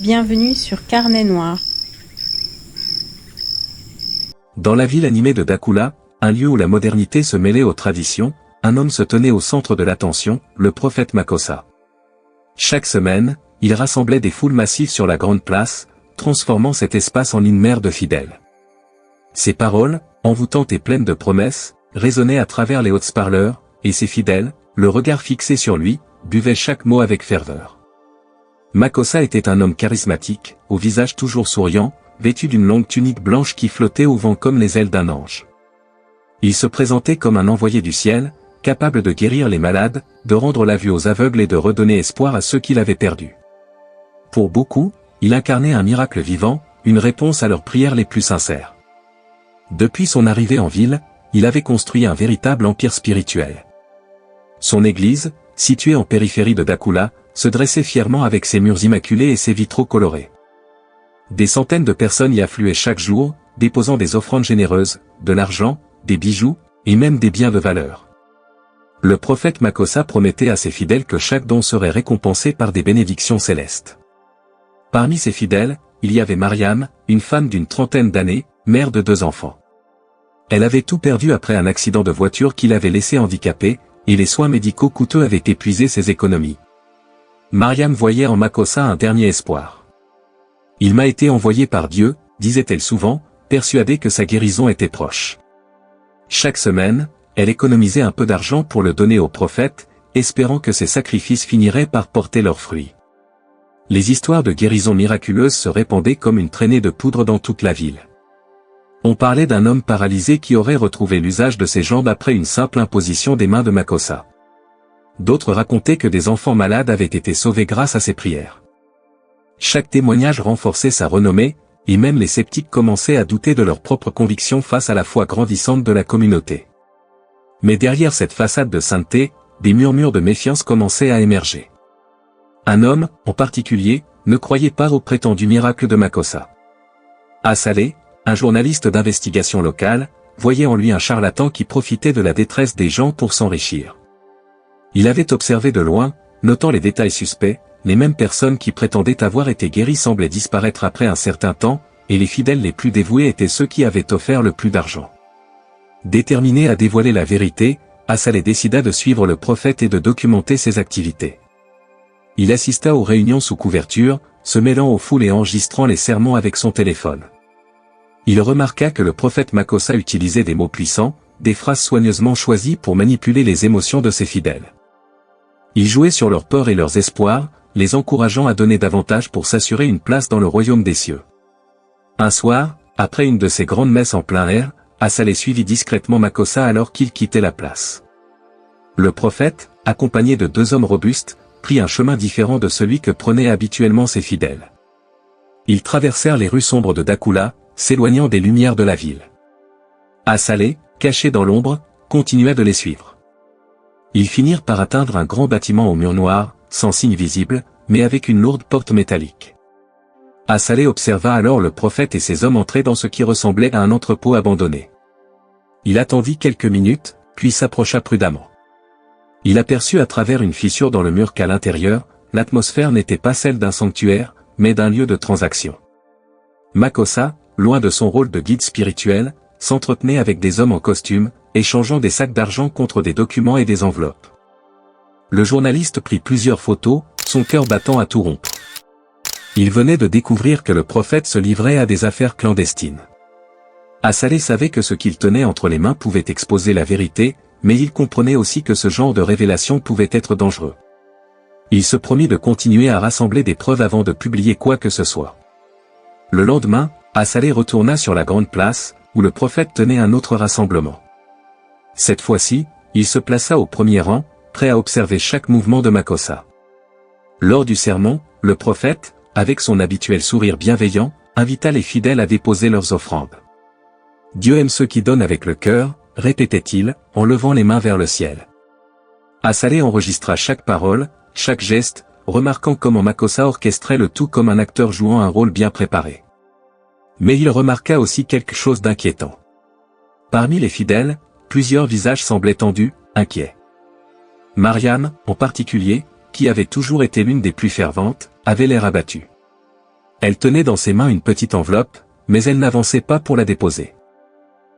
Bienvenue sur Carnet Noir. Dans la ville animée de Dakula, un lieu où la modernité se mêlait aux traditions, un homme se tenait au centre de l'attention, le prophète Makossa. Chaque semaine, il rassemblait des foules massives sur la grande place, transformant cet espace en une mer de fidèles. Ses paroles, envoûtantes et pleines de promesses, résonnaient à travers les haut-parleurs, et ses fidèles, le regard fixé sur lui, buvaient chaque mot avec ferveur. Makossa était un homme charismatique, au visage toujours souriant, vêtu d'une longue tunique blanche qui flottait au vent comme les ailes d'un ange. Il se présentait comme un envoyé du ciel, capable de guérir les malades, de rendre la vue aux aveugles et de redonner espoir à ceux qui l'avaient perdu. Pour beaucoup, il incarnait un miracle vivant, une réponse à leurs prières les plus sincères. Depuis son arrivée en ville, il avait construit un véritable empire spirituel. Son église, située en périphérie de Dakula, se dressait fièrement avec ses murs immaculés et ses vitraux colorés. Des centaines de personnes y affluaient chaque jour, déposant des offrandes généreuses, de l'argent, des bijoux, et même des biens de valeur. Le prophète Makossa promettait à ses fidèles que chaque don serait récompensé par des bénédictions célestes. Parmi ses fidèles, il y avait Mariam, une femme d'une trentaine d'années, mère de 2 enfants. Elle avait tout perdu après un accident de voiture qui l'avait laissée handicapée, et les soins médicaux coûteux avaient épuisé ses économies. Mariam voyait en Makossa un dernier espoir. « Il m'a été envoyé par Dieu », disait-elle souvent, persuadée que sa guérison était proche. Chaque semaine, elle économisait un peu d'argent pour le donner au prophète, espérant que ses sacrifices finiraient par porter leurs fruits. Les histoires de guérison miraculeuse se répandaient comme une traînée de poudre dans toute la ville. On parlait d'un homme paralysé qui aurait retrouvé l'usage de ses jambes après une simple imposition des mains de Makossa. D'autres racontaient que des enfants malades avaient été sauvés grâce à ses prières. Chaque témoignage renforçait sa renommée, et même les sceptiques commençaient à douter de leurs propres convictions face à la foi grandissante de la communauté. Mais derrière cette façade de sainteté, des murmures de méfiance commençaient à émerger. Un homme, en particulier, ne croyait pas au prétendu miracle de Makossa. Assalé, un journaliste d'investigation locale, voyait en lui un charlatan qui profitait de la détresse des gens pour s'enrichir. Il avait observé de loin, notant les détails suspects, les mêmes personnes qui prétendaient avoir été guéries semblaient disparaître après un certain temps, et les fidèles les plus dévoués étaient ceux qui avaient offert le plus d'argent. Déterminé à dévoiler la vérité, Assalé décida de suivre le prophète et de documenter ses activités. Il assista aux réunions sous couverture, se mêlant aux foules et enregistrant les sermons avec son téléphone. Il remarqua que le prophète Makossa utilisait des mots puissants, des phrases soigneusement choisies pour manipuler les émotions de ses fidèles. Il jouait sur leurs peurs et leurs espoirs, les encourageant à donner davantage pour s'assurer une place dans le royaume des cieux. Un soir, après une de ces grandes messes en plein air, Assalé suivit discrètement Makossa alors qu'il quittait la place. Le prophète, accompagné de 2 hommes robustes, prit un chemin différent de celui que prenaient habituellement ses fidèles. Ils traversèrent les rues sombres de Dakula, s'éloignant des lumières de la ville. Assalé, caché dans l'ombre, continua de les suivre. Ils finirent par atteindre un grand bâtiment aux murs noirs, sans signe visible, mais avec une lourde porte métallique. Assalé observa alors le prophète et ses hommes entrer dans ce qui ressemblait à un entrepôt abandonné. Il attendit quelques minutes, puis s'approcha prudemment. Il aperçut à travers une fissure dans le mur qu'à l'intérieur, l'atmosphère n'était pas celle d'un sanctuaire, mais d'un lieu de transaction. Makossa, loin de son rôle de guide spirituel, s'entretenait avec des hommes en costume, échangeant des sacs d'argent contre des documents et des enveloppes. Le journaliste prit plusieurs photos, son cœur battant à tout rompre. Il venait de découvrir que le prophète se livrait à des affaires clandestines. Assalé savait que ce qu'il tenait entre les mains pouvait exposer la vérité, mais il comprenait aussi que ce genre de révélation pouvait être dangereux. Il se promit de continuer à rassembler des preuves avant de publier quoi que ce soit. Le lendemain, Assalé retourna sur la grande place, où le prophète tenait un autre rassemblement. Cette fois-ci, il se plaça au premier rang, prêt à observer chaque mouvement de Makossa. Lors du sermon, le prophète, avec son habituel sourire bienveillant, invita les fidèles à déposer leurs offrandes. « Dieu aime ceux qui donnent avec le cœur », répétait-il, en levant les mains vers le ciel. Assalé enregistra chaque parole, chaque geste, remarquant comment Makossa orchestrait le tout comme un acteur jouant un rôle bien préparé. Mais il remarqua aussi quelque chose d'inquiétant. Parmi les fidèles, plusieurs visages semblaient tendus, inquiets. Mariam, en particulier, qui avait toujours été l'une des plus ferventes, avait l'air abattue. Elle tenait dans ses mains une petite enveloppe, mais elle n'avançait pas pour la déposer.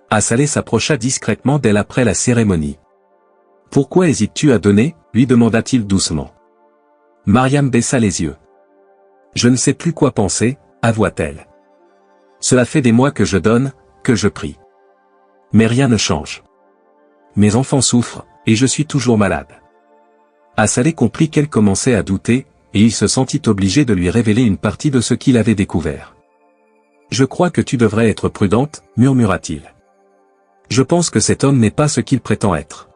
Assalé s'approcha discrètement d'elle après la cérémonie. « Pourquoi hésites-tu à donner ?» lui demanda-t-il doucement. Mariam baissa les yeux. « Je ne sais plus quoi penser » avoua-t-elle. « Cela fait des mois que je donne, que je prie. Mais rien ne change. Mes enfants souffrent, et je suis toujours malade. » Assalé comprit qu'elle commençait à douter, et il se sentit obligé de lui révéler une partie de ce qu'il avait découvert. « Je crois que tu devrais être prudente, murmura-t-il. Je pense que cet homme n'est pas ce qu'il prétend être. »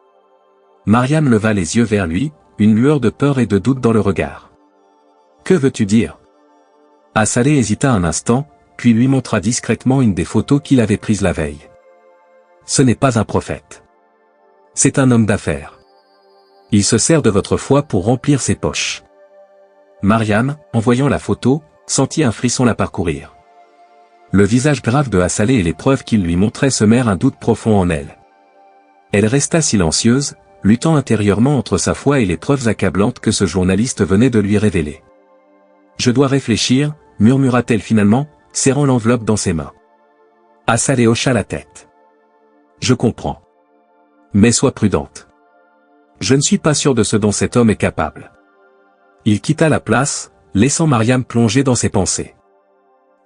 Mariam leva les yeux vers lui, une lueur de peur et de doute dans le regard. « Que veux-tu dire ?» Assalé hésita un instant, puis lui montra discrètement une des photos qu'il avait prises la veille. « Ce n'est pas un prophète. C'est un homme d'affaires. Il se sert de votre foi pour remplir ses poches. » Mariam, en voyant la photo, sentit un frisson la parcourir. Le visage grave de Assalé et les preuves qu'il lui montrait semèrent un doute profond en elle. Elle resta silencieuse, luttant intérieurement entre sa foi et les preuves accablantes que ce journaliste venait de lui révéler. « Je dois réfléchir » murmura-t-elle finalement, serrant l'enveloppe dans ses mains. Assalé hocha la tête. « Je comprends. Mais sois prudente. Je ne suis pas sûr de ce dont cet homme est capable. » Il quitta la place, laissant Mariam plonger dans ses pensées.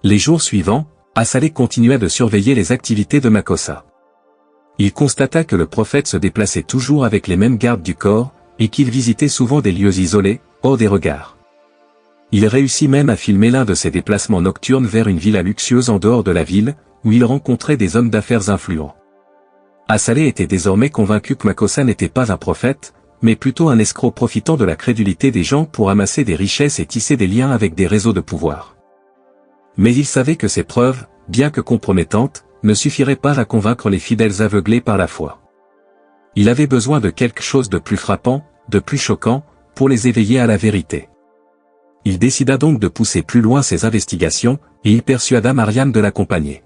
Les jours suivants, Assalé continua de surveiller les activités de Makossa. Il constata que le prophète se déplaçait toujours avec les mêmes gardes du corps, et qu'il visitait souvent des lieux isolés, hors des regards. Il réussit même à filmer l'un de ses déplacements nocturnes vers une villa luxueuse en dehors de la ville, où il rencontrait des hommes d'affaires influents. Assalé était désormais convaincu que Makossa n'était pas un prophète, mais plutôt un escroc profitant de la crédulité des gens pour amasser des richesses et tisser des liens avec des réseaux de pouvoir. Mais il savait que ces preuves, bien que compromettantes, ne suffiraient pas à convaincre les fidèles aveuglés par la foi. Il avait besoin de quelque chose de plus frappant, de plus choquant, pour les éveiller à la vérité. Il décida donc de pousser plus loin ses investigations, et il persuada Mariam de l'accompagner.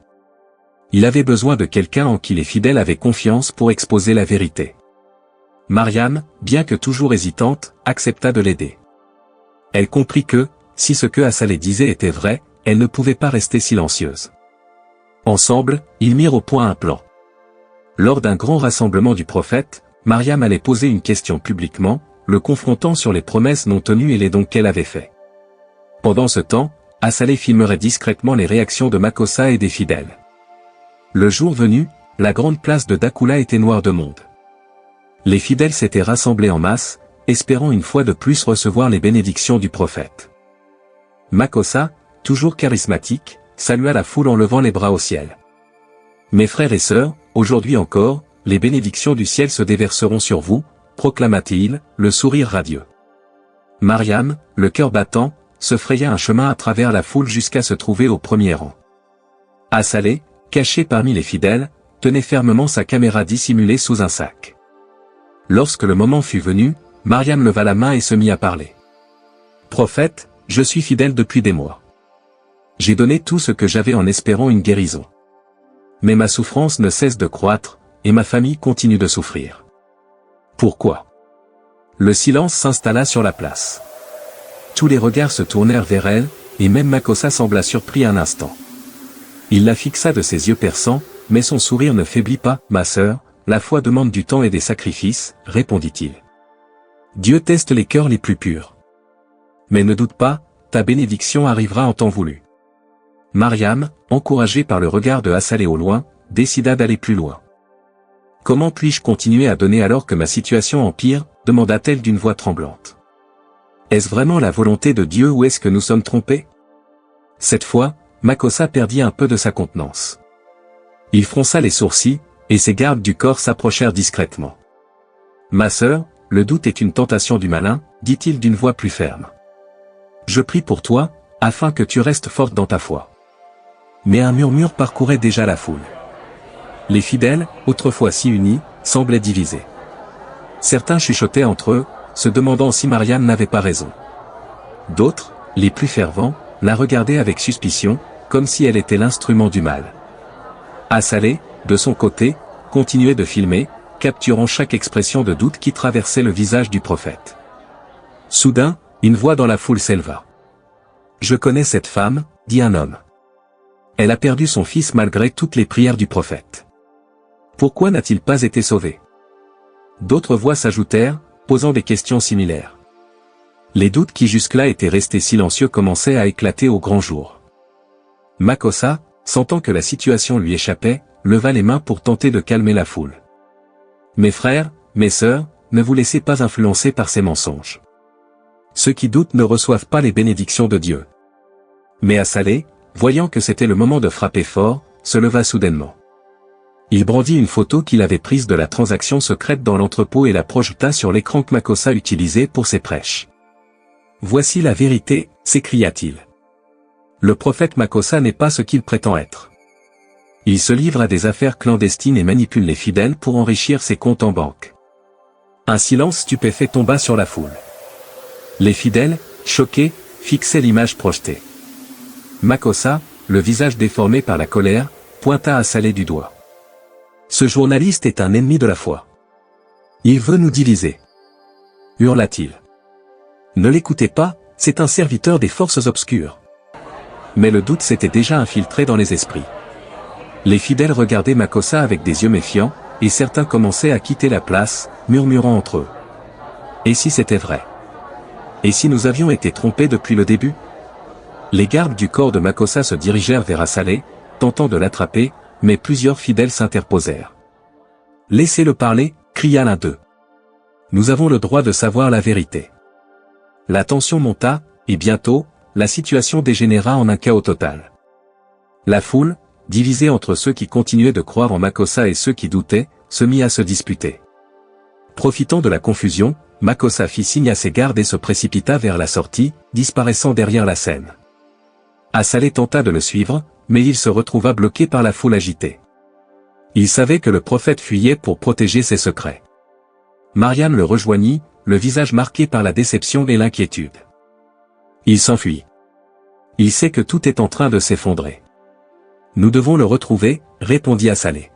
Il avait besoin de quelqu'un en qui les fidèles avaient confiance pour exposer la vérité. Mariam, bien que toujours hésitante, accepta de l'aider. Elle comprit que, si ce que Assalé disait était vrai, elle ne pouvait pas rester silencieuse. Ensemble, ils mirent au point un plan. Lors d'un grand rassemblement du prophète, Mariam allait poser une question publiquement, le confrontant sur les promesses non tenues et les dons qu'elle avait faits. Pendant ce temps, Assalé filmerait discrètement les réactions de Makossa et des fidèles. Le jour venu, la grande place de Dakoula était noire de monde. Les fidèles s'étaient rassemblés en masse, espérant une fois de plus recevoir les bénédictions du prophète. Makossa, toujours charismatique, salua la foule en levant les bras au ciel. « Mes frères et sœurs, aujourd'hui encore, les bénédictions du ciel se déverseront sur vous, proclama-t-il, le sourire radieux. Mariam, le cœur battant, se fraya un chemin à travers la foule jusqu'à se trouver au premier rang. Assalé, caché parmi les fidèles, tenait fermement sa caméra dissimulée sous un sac. Lorsque le moment fut venu, Mariam leva la main et se mit à parler. « Prophète, je suis fidèle depuis des mois. J'ai donné tout ce que j'avais en espérant une guérison. Mais ma souffrance ne cesse de croître, et ma famille continue de souffrir. Pourquoi ?» Le silence s'installa sur la place. Tous les regards se tournèrent vers elle, et même Makossa sembla surpris un instant. Il la fixa de ses yeux perçants, mais son sourire ne faiblit pas. « Ma sœur, la foi demande du temps et des sacrifices, répondit-il. Dieu teste les cœurs les plus purs. Mais ne doute pas, ta bénédiction arrivera en temps voulu. » Mariam, encouragée par le regard de Assalé au loin, décida d'aller plus loin. « Comment puis-je continuer à donner alors que ma situation empire ?» demanda-t-elle d'une voix tremblante. « Est-ce vraiment la volonté de Dieu ou est-ce que nous sommes trompés ?» Cette fois, Makossa perdit un peu de sa contenance. Il fronça les sourcils, et ses gardes du corps s'approchèrent discrètement. « Ma sœur, le doute est une tentation du malin, dit-il d'une voix plus ferme. Je prie pour toi, afin que tu restes forte dans ta foi. » Mais un murmure parcourait déjà la foule. Les fidèles, autrefois si unis, semblaient divisés. Certains chuchotaient entre eux, se demandant si Mariam n'avait pas raison. D'autres, les plus fervents, la regardaient avec suspicion, comme si elle était l'instrument du mal. Assalé, de son côté, continuait de filmer, capturant chaque expression de doute qui traversait le visage du prophète. Soudain, une voix dans la foule s'éleva. « Je connais cette femme, dit un homme. Elle a perdu son fils malgré toutes les prières du prophète. Pourquoi n'a-t-il pas été sauvé? D'autres voix s'ajoutèrent, posant des questions similaires. Les doutes qui jusque-là étaient restés silencieux commençaient à éclater au grand jour. Makossa, sentant que la situation lui échappait, leva les mains pour tenter de calmer la foule. Mes frères, mes sœurs, ne vous laissez pas influencer par ces mensonges. Ceux qui doutent ne reçoivent pas les bénédictions de Dieu. Mais Assalé, voyant que c'était le moment de frapper fort, se leva soudainement. Il brandit une photo qu'il avait prise de la transaction secrète dans l'entrepôt et la projeta sur l'écran que Makossa utilisait pour ses prêches. « Voici la vérité », s'écria-t-il. Le prophète Makossa n'est pas ce qu'il prétend être. Il se livre à des affaires clandestines et manipule les fidèles pour enrichir ses comptes en banque. Un silence stupéfait tomba sur la foule. Les fidèles, choqués, fixaient l'image projetée. Makossa, le visage déformé par la colère, pointa Assalé du doigt. Ce journaliste est un ennemi de la foi. Il veut nous diviser. Hurla-t-il. Ne l'écoutez pas, c'est un serviteur des forces obscures. Mais le doute s'était déjà infiltré dans les esprits. Les fidèles regardaient Makossa avec des yeux méfiants, et certains commençaient à quitter la place, murmurant entre eux. Et si c'était vrai? Et si nous avions été trompés depuis le début? Les gardes du corps de Makossa se dirigèrent vers Assalé, tentant de l'attraper, mais plusieurs fidèles s'interposèrent. « Laissez-le parler », cria l'un d'eux. « Nous avons le droit de savoir la vérité. » La tension monta, et bientôt, la situation dégénéra en un chaos total. La foule, divisée entre ceux qui continuaient de croire en Makossa et ceux qui doutaient, se mit à se disputer. Profitant de la confusion, Makossa fit signe à ses gardes et se précipita vers la sortie, disparaissant derrière la scène. Assalé tenta de le suivre, mais il se retrouva bloqué par la foule agitée. Il savait que le prophète fuyait pour protéger ses secrets. Mariam le rejoignit, le visage marqué par la déception et l'inquiétude. Il s'enfuit. Il sait que tout est en train de s'effondrer. Nous devons le retrouver, répondit Assalé.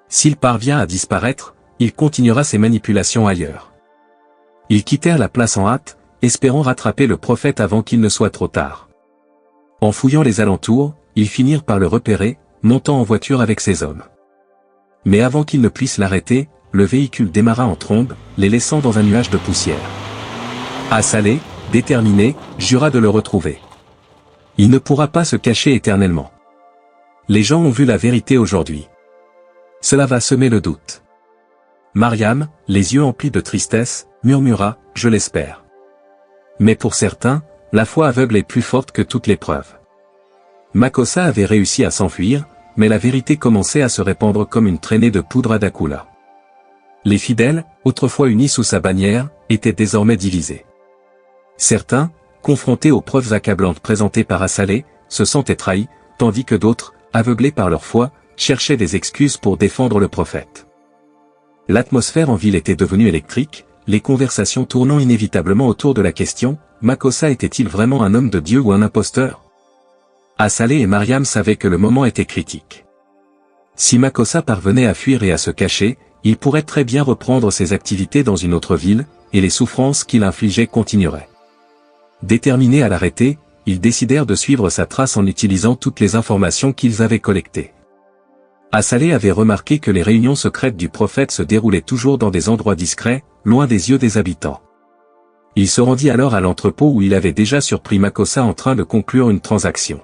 S'il parvient à disparaître, il continuera ses manipulations ailleurs. Ils quittèrent la place en hâte, espérant rattraper le prophète avant qu'il ne soit trop tard. En fouillant les alentours, ils finirent par le repérer, montant en voiture avec ses hommes. Mais avant qu'ils ne puissent l'arrêter, le véhicule démarra en trombe, les laissant dans un nuage de poussière. Assalé, déterminé, jura de le retrouver. Il ne pourra pas se cacher éternellement. Les gens ont vu la vérité aujourd'hui. Cela va semer le doute. Mariam, les yeux emplis de tristesse, murmura, « Je l'espère. » Mais pour certains, la foi aveugle est plus forte que toutes les preuves. Makossa avait réussi à s'enfuir, mais la vérité commençait à se répandre comme une traînée de poudre à Dakula. Les fidèles, autrefois unis sous sa bannière, étaient désormais divisés. Certains, confrontés aux preuves accablantes présentées par Assalé, se sentaient trahis, tandis que d'autres, aveuglés par leur foi, cherchaient des excuses pour défendre le prophète. L'atmosphère en ville était devenue électrique, les conversations tournant inévitablement autour de la question, Makossa était-il vraiment un homme de Dieu ou un imposteur? Assalé et Mariam savaient que le moment était critique. Si Makossa parvenait à fuir et à se cacher, il pourrait très bien reprendre ses activités dans une autre ville, et les souffrances qu'il infligeait continueraient. Déterminés à l'arrêter, ils décidèrent de suivre sa trace en utilisant toutes les informations qu'ils avaient collectées. Assalé avait remarqué que les réunions secrètes du prophète se déroulaient toujours dans des endroits discrets, loin des yeux des habitants. Il se rendit alors à l'entrepôt où il avait déjà surpris Makossa en train de conclure une transaction.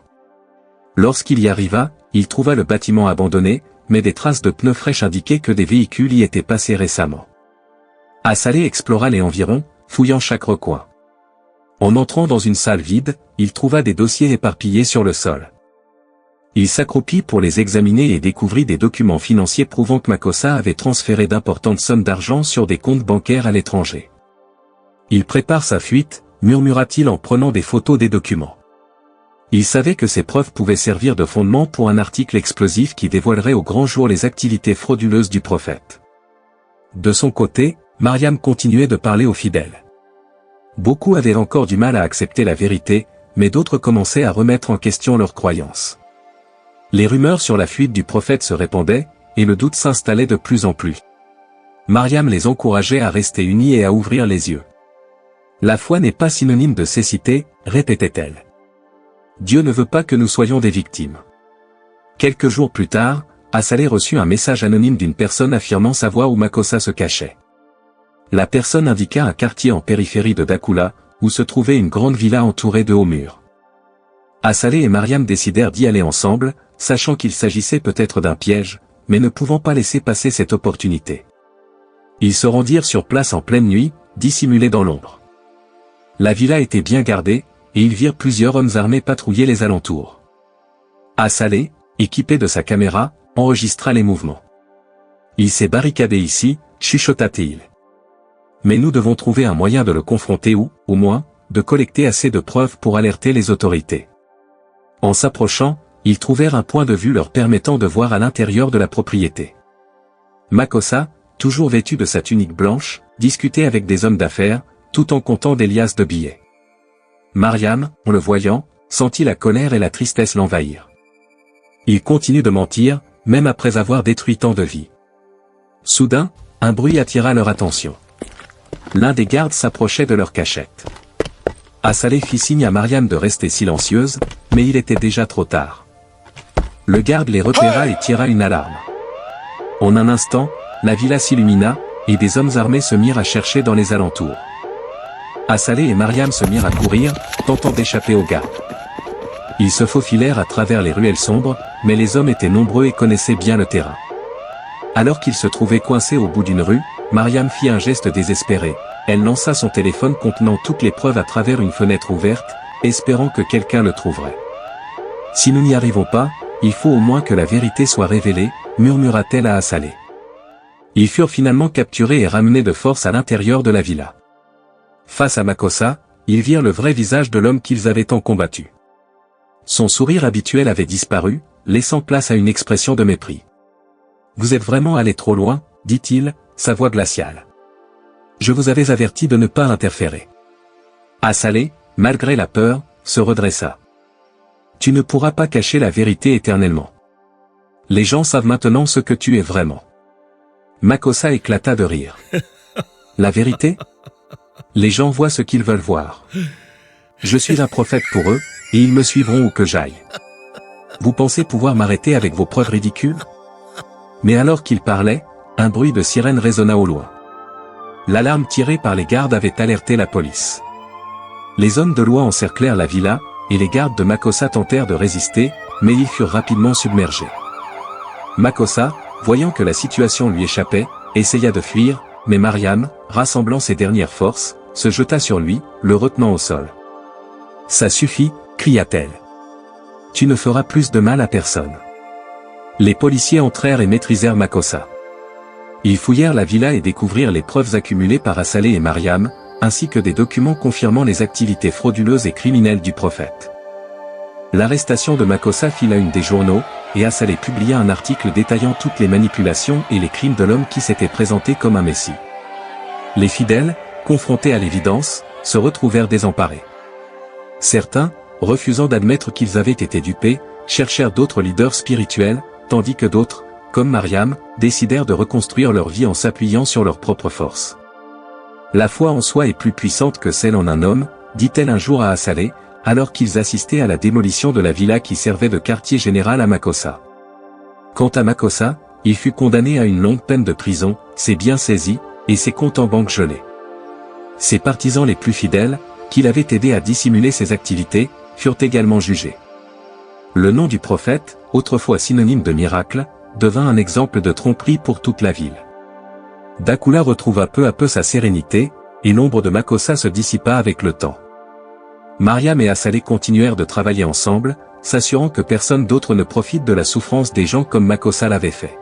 Lorsqu'il y arriva, il trouva le bâtiment abandonné, mais des traces de pneus fraîches indiquaient que des véhicules y étaient passés récemment. Assalé explora les environs, fouillant chaque recoin. En entrant dans une salle vide, il trouva des dossiers éparpillés sur le sol. Il s'accroupit pour les examiner et découvrit des documents financiers prouvant que Makossa avait transféré d'importantes sommes d'argent sur des comptes bancaires à l'étranger. Il prépare sa fuite, murmura-t-il en prenant des photos des documents. Il savait que ces preuves pouvaient servir de fondement pour un article explosif qui dévoilerait au grand jour les activités frauduleuses du prophète. De son côté, Mariam continuait de parler aux fidèles. Beaucoup avaient encore du mal à accepter la vérité, mais d'autres commençaient à remettre en question leurs croyances. Les rumeurs sur la fuite du prophète se répandaient, et le doute s'installait de plus en plus. Mariam les encourageait à rester unis et à ouvrir les yeux. La foi n'est pas synonyme de cécité, répétait-elle. Dieu ne veut pas que nous soyons des victimes. Quelques jours plus tard, Assalé reçut un message anonyme d'une personne affirmant savoir où Makossa se cachait. La personne indiqua un quartier en périphérie de Dakula, où se trouvait une grande villa entourée de hauts murs. Assalé et Mariam décidèrent d'y aller ensemble, sachant qu'il s'agissait peut-être d'un piège, mais ne pouvant pas laisser passer cette opportunité. Ils se rendirent sur place en pleine nuit, dissimulés dans l'ombre. La villa était bien gardée, et ils virent plusieurs hommes armés patrouiller les alentours. Assalé, équipé de sa caméra, enregistra les mouvements. « Il s'est barricadé ici », chuchota-t-il. « Mais nous devons trouver un moyen de le confronter ou, au moins, de collecter assez de preuves pour alerter les autorités. » En s'approchant, ils trouvèrent un point de vue leur permettant de voir à l'intérieur de la propriété. Makossa, toujours vêtu de sa tunique blanche, discutait avec des hommes d'affaires, tout en comptant des liasses de billets. Mariam, en le voyant, sentit la colère et la tristesse l'envahir. Il continue de mentir, même après avoir détruit tant de vies. Soudain, un bruit attira leur attention. L'un des gardes s'approchait de leur cachette. Assalé fit signe à Mariam de rester silencieuse, mais il était déjà trop tard. Le garde les repéra et tira une alarme. En un instant, la villa s'illumina, et des hommes armés se mirent à chercher dans les alentours. Assalé et Mariam se mirent à courir, tentant d'échapper aux gardes. Ils se faufilèrent à travers les ruelles sombres, mais les hommes étaient nombreux et connaissaient bien le terrain. Alors qu'ils se trouvaient coincés au bout d'une rue, Mariam fit un geste désespéré. Elle lança son téléphone contenant toutes les preuves à travers une fenêtre ouverte, espérant que quelqu'un le trouverait. « Si nous n'y arrivons pas, il faut au moins que la vérité soit révélée, » murmura-t-elle à Assalé. Ils furent finalement capturés et ramenés de force à l'intérieur de la villa. Face à Makossa, ils virent le vrai visage de l'homme qu'ils avaient tant combattu. Son sourire habituel avait disparu, laissant place à une expression de mépris. « Vous êtes vraiment allé trop loin, » dit-il, sa voix glaciale. « Je vous avais averti de ne pas interférer. » Assalé, malgré la peur, se redressa. « Tu ne pourras pas cacher la vérité éternellement. Les gens savent maintenant ce que tu es vraiment. » Makossa éclata de rire. « La vérité ? Les gens voient ce qu'ils veulent voir. Je suis un prophète pour eux, et ils me suivront où que j'aille. Vous pensez pouvoir m'arrêter avec vos preuves ridicules ? » Mais alors qu'il parlait, un bruit de sirène résonna au loin. L'alarme tirée par les gardes avait alerté la police. Les hommes de loi encerclèrent la villa, et les gardes de Makossa tentèrent de résister, mais ils furent rapidement submergés. Makossa, voyant que la situation lui échappait, essaya de fuir, mais Mariam, rassemblant ses dernières forces, se jeta sur lui, le retenant au sol. « Ça suffit » cria-t-elle. « Tu ne feras plus de mal à personne. » Les policiers entrèrent et maîtrisèrent Makossa. Ils fouillèrent la villa et découvrirent les preuves accumulées par Assalé et Mariam, ainsi que des documents confirmant les activités frauduleuses et criminelles du prophète. L'arrestation de Makossa fit la une des journaux, et Assalé publia un article détaillant toutes les manipulations et les crimes de l'homme qui s'était présenté comme un messie. Les fidèles, confrontés à l'évidence, se retrouvèrent désemparés. Certains, refusant d'admettre qu'ils avaient été dupés, cherchèrent d'autres leaders spirituels, tandis que d'autres, comme Mariam, décidèrent de reconstruire leur vie en s'appuyant sur leurs propres forces. La foi en soi est plus puissante que celle en un homme, dit-elle un jour à Assalé, alors qu'ils assistaient à la démolition de la villa qui servait de quartier général à Makossa. Quant à Makossa, il fut condamné à une longue peine de prison, ses biens saisis, et ses comptes en banque gelés. Ses partisans les plus fidèles, qui l'avaient aidé à dissimuler ses activités, furent également jugés. Le nom du prophète, autrefois synonyme de miracle, devint un exemple de tromperie pour toute la ville. Dakula retrouva peu à peu sa sérénité, et l'ombre de Makossa se dissipa avec le temps. Mariam et Assalé continuèrent de travailler ensemble, s'assurant que personne d'autre ne profite de la souffrance des gens comme Makossa l'avait fait.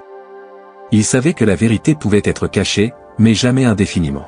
Ils savaient que la vérité pouvait être cachée, mais jamais indéfiniment.